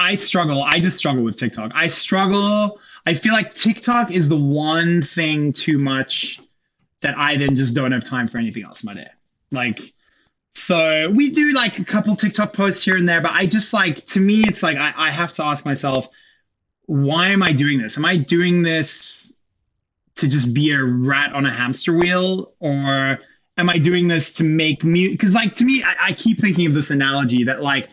I struggle. I just struggle with TikTok. I struggle. I feel like TikTok is the one thing too much that I then just don't have time for anything else in my day. Like, so we do like a couple TikTok posts here and there, but I just like, to me, it's like I have to ask myself, why am I doing this? Am I doing this to just be a rat on a hamster wheel? Or am I doing this to make me? Because, like, to me, I keep thinking of this analogy that, like,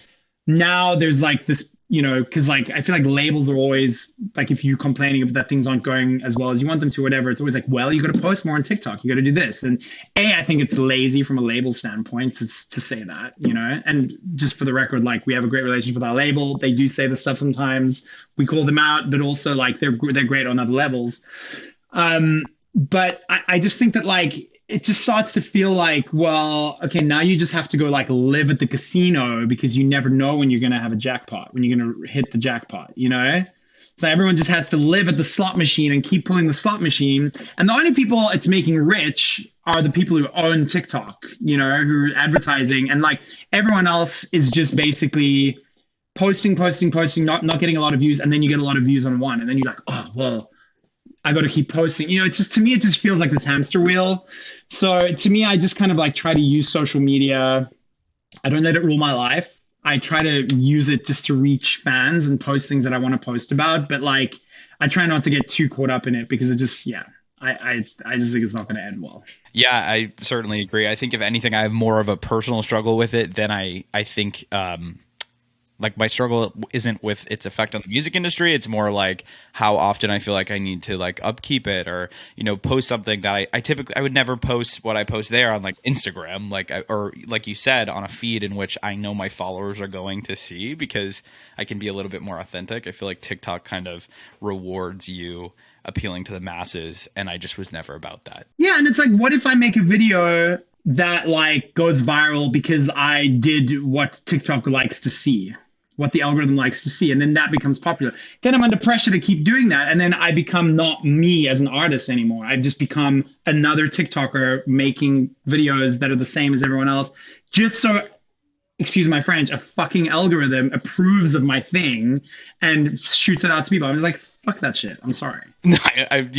now there's like this, because, like, I feel like labels are always like, if you're complaining that things aren't going as well as you want them to, whatever, it's always like, well, you got to post more on TikTok. You got to do this. And I think it's lazy from a label standpoint to say that, and just for the record, like, we have a great relationship with our label. They do say this stuff sometimes. We call them out, but also, like, they're great on other levels. But I just think that, like, it just starts to feel like, well, okay, now you just have to go, like, live at the casino because you never know when you're going to have a jackpot, when you're going to hit the jackpot, So everyone just has to live at the slot machine and keep pulling the slot machine. And the only people it's making rich are the people who own TikTok, who are advertising. And, like, everyone else is just basically posting, not getting a lot of views. And then you get a lot of views on one. And then you're like, oh, well, I got to keep posting. It's just, to me, it just feels like this hamster wheel. So to me, I just kind of, like, try to use social media. I don't let it rule my life. I try to use it just to reach fans and post things that I want to post about. But, like, I try not to get too caught up in it because it just, I just think it's not going to end well. Yeah, I certainly agree. I think if anything, I have more of a personal struggle with it than I think, like, my struggle isn't with its effect on the music industry. It's more like how often I feel like I need to, like, upkeep it or, post something that I would never post what I post there on, like, Instagram, or like you said, on a feed in which I know my followers are going to see, because I can be a little bit more authentic. I feel like TikTok kind of rewards you appealing to the masses, and I just was never about that. Yeah, and it's like, what if I make a video that, like, goes viral because I did what TikTok likes to see, what the algorithm likes to see, and then that becomes popular? Then I'm under pressure to keep doing that, and then I become not me as an artist anymore. I've just become another TikToker making videos that are the same as everyone else, just so, excuse my French, a fucking algorithm approves of my thing and shoots it out to people. I'm just like, fuck that shit. I'm sorry. You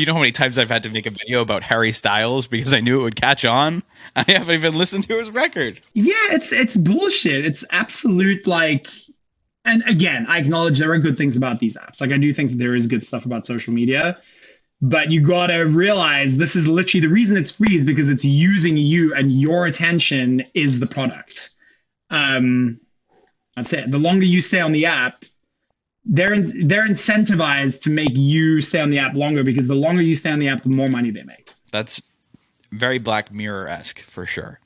know how many times I've had to make a video about Harry Styles because I knew it would catch on? I haven't even listened to his record. Yeah, it's bullshit. It's absolute, like, and again, I acknowledge there are good things about these apps. Like, I do think that there is good stuff about social media, but you gotta realize this is literally the reason it's free is because it's using you, and your attention is the product. That's it. The longer you stay on the app, they're incentivized to make you stay on the app longer, because the longer you stay on the app, the more money they make. That's very Black Mirror-esque for sure.